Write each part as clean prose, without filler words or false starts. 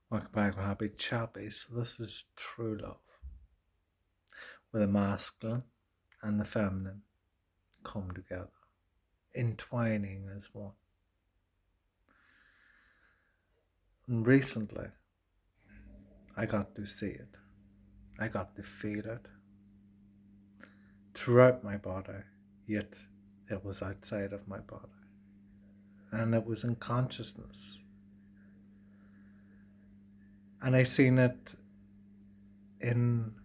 Welcome back to Happy Chappy. So this is true love, where the masculine and the feminine come together, entwining as one. And recently, I got to see it. I got to feel it throughout my body, yet it was outside of my body. And it was in consciousness. And I seen it in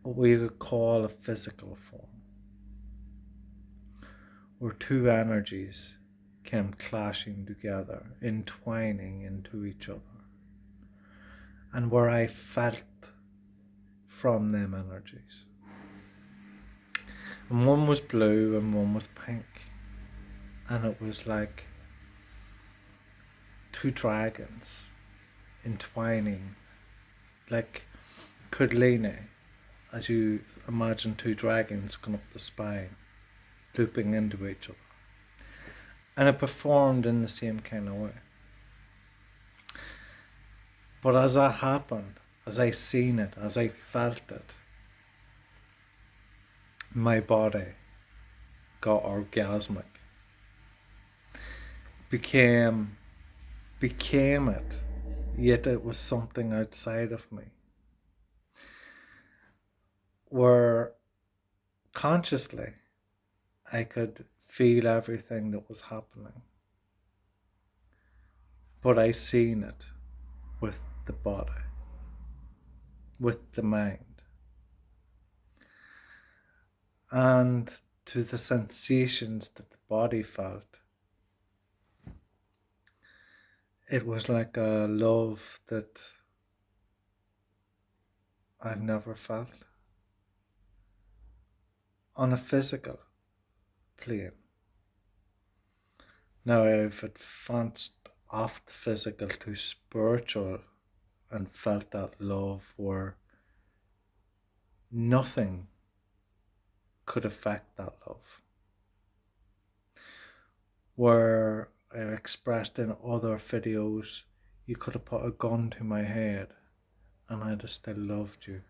what we could call a physical form, where two energies came clashing together, entwining into each other, and where I felt from them energies. And one was blue and one was pink, and it was like two dragons entwining, like Kundalini, as you imagine two dragons going up the spine, looping into each other. And it performed in the same kind of way. But as that happened, as I seen it, as I felt it, my body got orgasmic. Became it, yet it was something outside of me. Where consciously I could feel everything that was happening. But I seen it with the body, with the mind. And to the sensations that the body felt, it was like a love that I've never felt on a physical plane. Now I've advanced off the physical to spiritual and felt that love where nothing could affect that love. Where I expressed in other videos, you could have put a gun to my head and I'd have still loved you.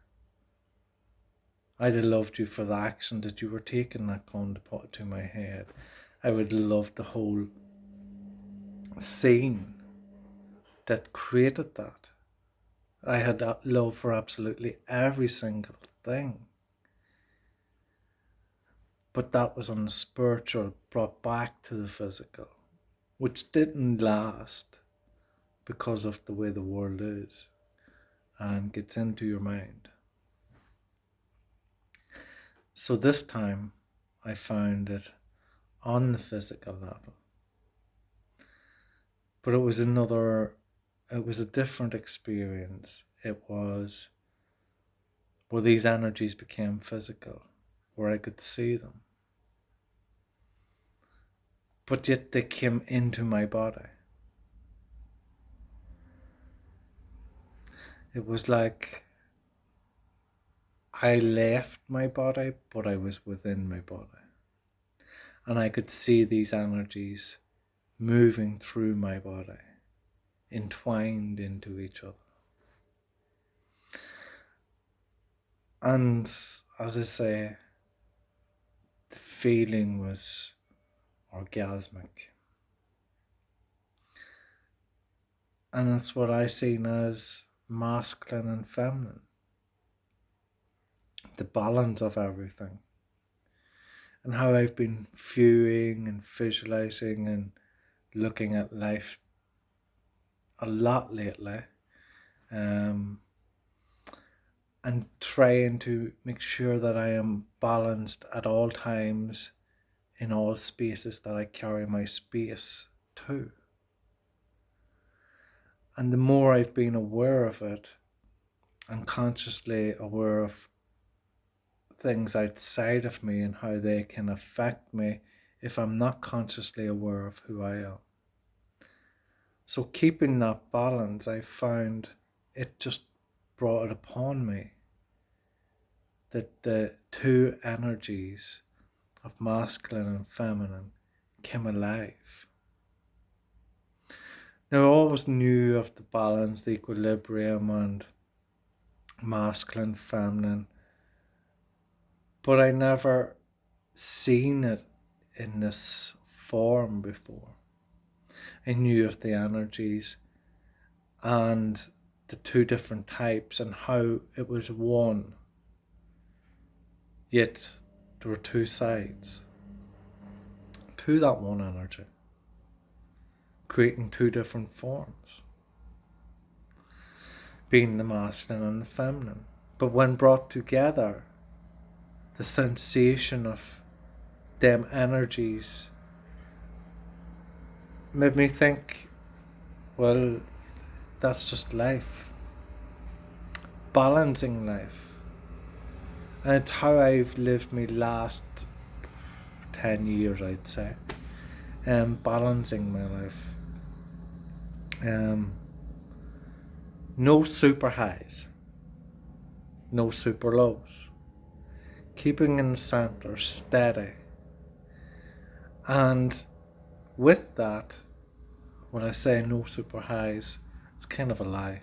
I'd have loved you for the action that you were taking that gun to put it to my head. I would have loved the whole scene that created that. I had that love for absolutely every single thing. But that was on the spiritual, brought back to the physical, which didn't last because of the way the world is and gets into your mind. So this time I found it on the physical level. But it was a different experience. It was where these energies became physical, where I could see them. But yet they came into my body. It was like I left my body, but I was within my body. And I could see these energies moving through my body, entwined into each other. And as I say, the feeling was orgasmic. And that's what I seen as masculine and feminine. The balance of everything. And how I've been viewing and visualizing and looking at life a lot lately. And trying to make sure that I am balanced at all times in all spaces that I carry my space to. And the more I've been aware of it and consciously aware of things outside of me and how they can affect me if I'm not consciously aware of who I am. So keeping that balance, I found it just brought it upon me that the two energies of masculine and feminine came alive. Now, I always knew of the balance, the equilibrium, and masculine, feminine, but I never seen it in this form before. I knew of the energies and the two different types and how it was one, yet there were two sides to that one energy, creating two different forms, being the masculine and the feminine. But when brought together, the sensation of them energies made me think, well, that's just life, balancing life. And it's how I've lived my last 10 years, I'd say, balancing my life. No super highs, no super lows, keeping in the center, steady. And with that, when I say no super highs, it's kind of a lie.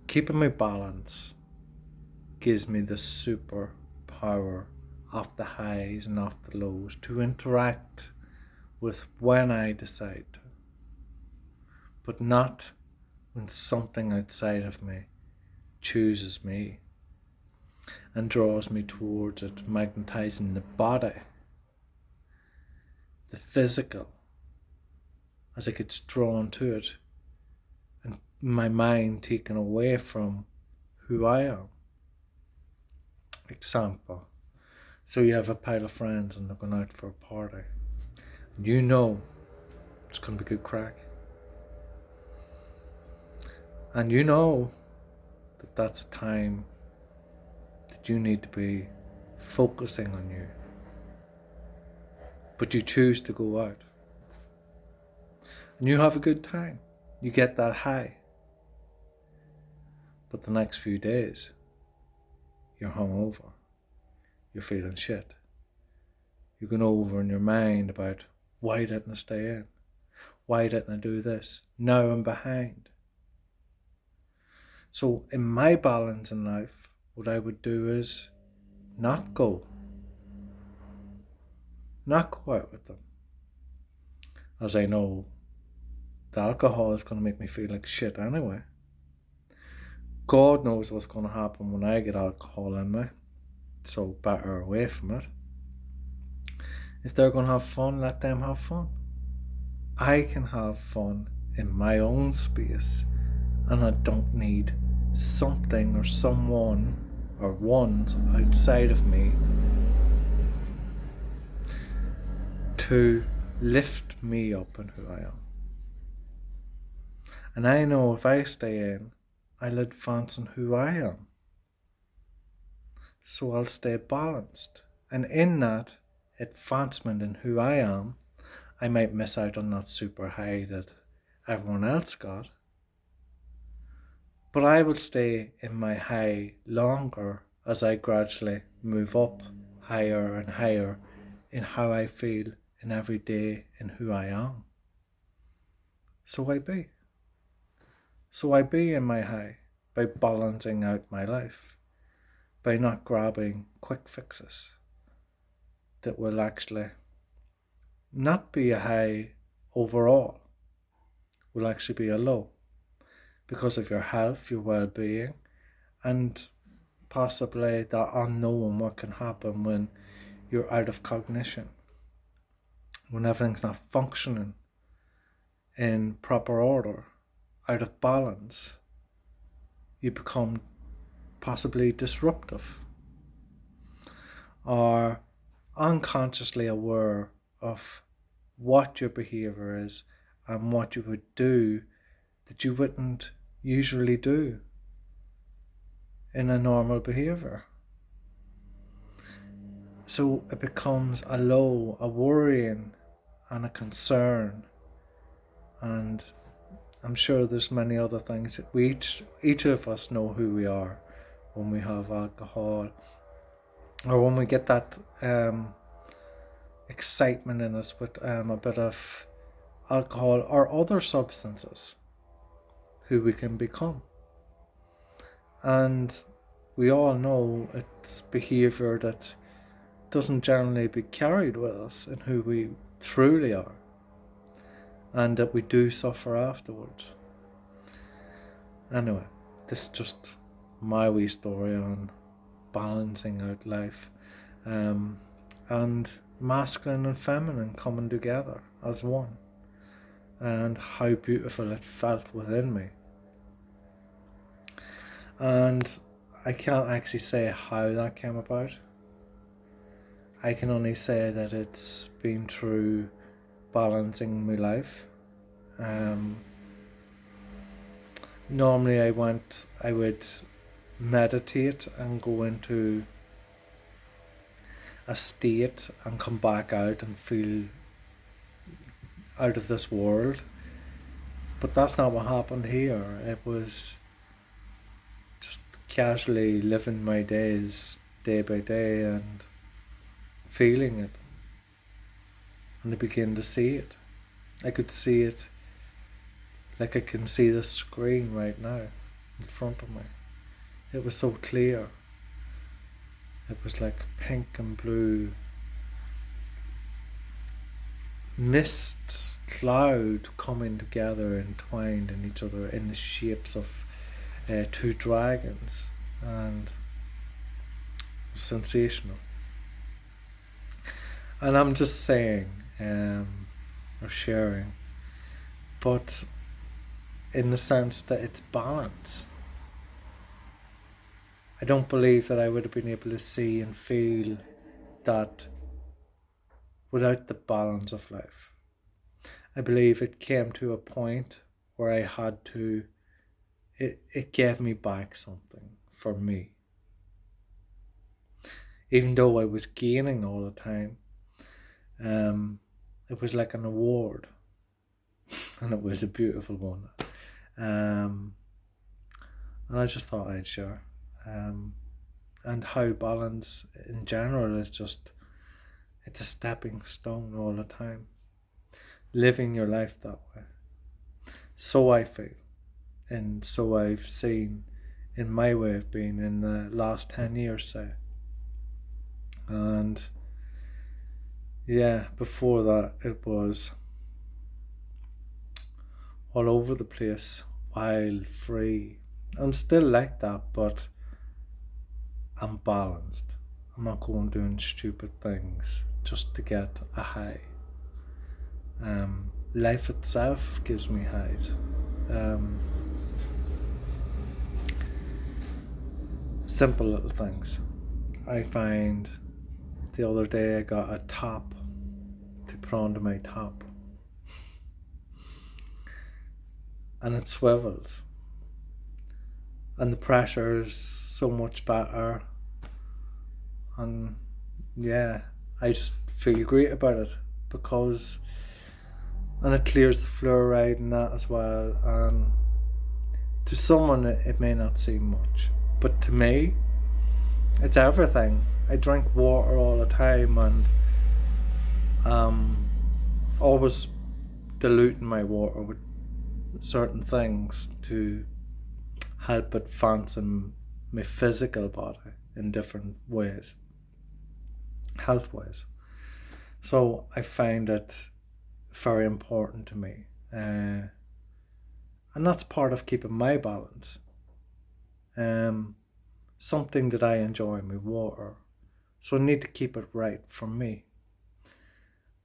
Keeping my balance gives me the super power of the highs and of the lows to interact with when I decide to, but not when something outside of me chooses me and draws me towards it, magnetizing the body, the physical, as it gets drawn to it, and my mind taken away from who I am. Example, so you have a pile of friends and they're going out for a party, and you know it's going to be good crack, and you know that that's a time that you need to be focusing on you, but you choose to go out and you have a good time, you get that high, but the next few days you're hungover, you're feeling shit, you're going over in your mind about, why didn't I stay in, why didn't I do this, now I'm behind. So in my balance in life, what I would do is not go out with them, as I know the alcohol is going to make me feel like shit anyway. God knows what's going to happen when I get alcohol in me, so better away from it. If they're going to have fun, let them have fun. I can have fun in my own space, and I don't need something or someone or ones outside of me to lift me up in who I am. And I know if I stay in, I'll advance in who I am. So I'll stay balanced. And in that advancement in who I am, I might miss out on that super high that everyone else got. But I will stay in my high longer as I gradually move up higher and higher in how I feel in every day in who I am. So I be in my high by balancing out my life, by not grabbing quick fixes that will actually not be a high overall, will actually be a low because of your health, your well-being, and possibly the unknown what can happen when you're out of cognition, when everything's not functioning in proper order, out of balance. You become possibly disruptive or unconsciously aware of what your behavior is and what you would do that you wouldn't usually do in a normal behavior. So it becomes a low, a worrying and a concern, and I'm sure there's many other things that we each of us know who we are when we have alcohol, or when we get that excitement in us with a bit of alcohol or other substances who we can become. And we all know it's behaviour that doesn't generally be carried with us in who we truly are, and that we do suffer afterwards. Anyway, this is just my wee story on balancing out life, and masculine and feminine coming together as one, and how beautiful it felt within me. And I can't actually say how that came about. I can only say that it's been through balancing my life. Normally I would meditate and go into a state and come back out and feel out of this world. But that's not what happened here. It was just casually living my days day by day and feeling it. And I began to see it. I could see it like I can see the screen right now in front of me. It was so clear. It was like pink and blue mist cloud coming together, entwined in each other in the shapes of two dragons, and it was sensational. And I'm just saying, or sharing, but in the sense that it's balance. I don't believe that I would have been able to see and feel that without the balance of life. I believe it came to a point where I had to, it gave me back something for me. Even though I was gaining all the time, it was like an award, and it was a beautiful one. And I just thought I'd share. And how balance in general is just, it's a stepping stone all the time. Living your life that way. So I feel, and so I've seen in my way of being in the last 10 years, say. And yeah, before that it was all over the place, wild, free. I'm still like that, but I'm balanced. I'm not going doing stupid things just to get a high. Life itself gives me highs. Simple little things. I find the other day I got a top to put onto my top, and it swivels, and the pressure is so much better, and yeah, I just feel great about it, because, and it clears the fluoride and that as well. And to someone it may not seem much, but to me it's everything. I drink water all the time, and always diluting my water with certain things to help advance in my physical body in different ways, health ways. So I find it very important to me, and that's part of keeping my balance. Something that I enjoy, my water, so I need to keep it right for me,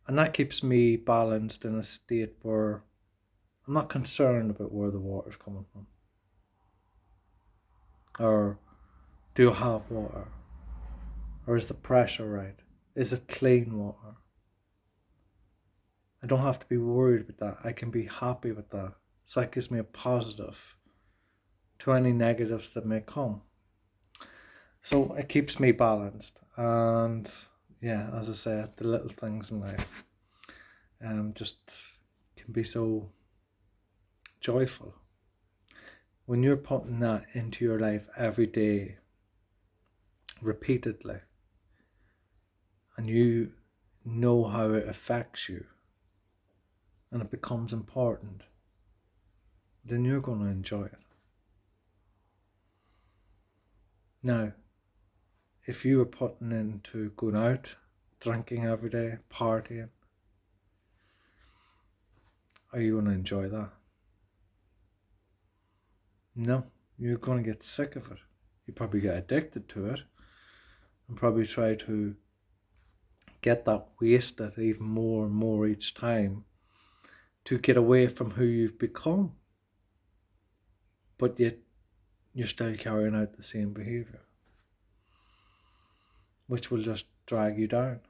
and that keeps me balanced in a state where I'm not concerned about where the water's coming from, or do I have water, or is the pressure right, is it clean water. I don't have to be worried about that. I can be happy with that. So that gives me a positive to any negatives that may come. So it keeps me balanced. And yeah, as I said, the little things in life just can be so joyful. When you're putting that into your life every day, repeatedly, and you know how it affects you, and it becomes important, then you're going to enjoy it. Now, if you were putting into going out, drinking every day, partying, are you going to enjoy that? No, you're going to get sick of it. You probably get addicted to it and probably try to get that wasted even more and more each time to get away from who you've become. But yet you're still carrying out the same behaviour, which will just drag you down.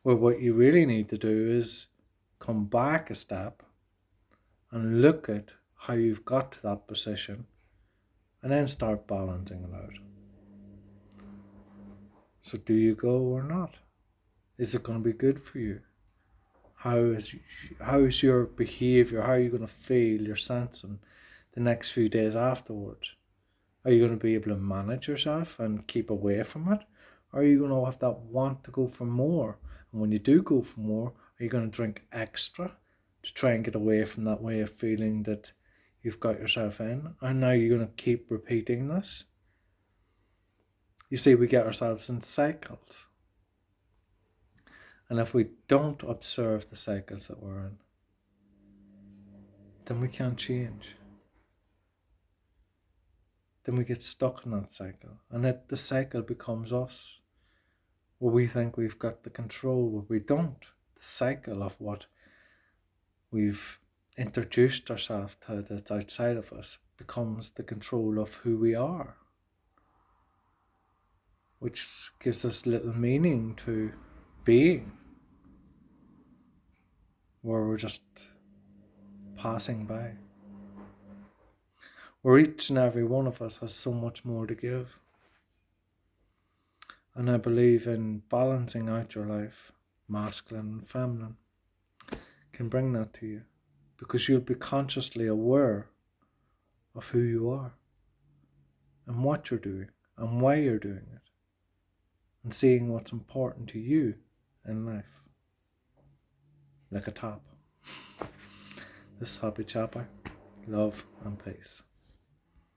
Well, what you really need to do is come back a step and look at how you've got to that position and then start balancing it out. So do you go or not? Is it going to be good for you? How is your behaviour? How are you going to feel, your sensing the next few days afterwards? Are you going to be able to manage yourself and keep away from it? Or are you going to have that want to go for more? And when you do go for more, are you going to drink extra to try and get away from that way of feeling that you've got yourself in? And now you're going to keep repeating this? You see, we get ourselves in cycles. And if we don't observe the cycles that we're in, then we can't change. Then we get stuck in that cycle. And that the cycle becomes us. Where we think we've got the control, where we don't. The cycle of what we've introduced ourselves to that's outside of us becomes the control of who we are. Which gives us little meaning to being. Where we're just passing by. Where each and every one of us has so much more to give. And I believe in balancing out your life, masculine and feminine, can bring that to you. Because you'll be consciously aware of who you are. And what you're doing. And why you're doing it. And seeing what's important to you in life. Like a tap. This is Happy Chapper. Love and peace.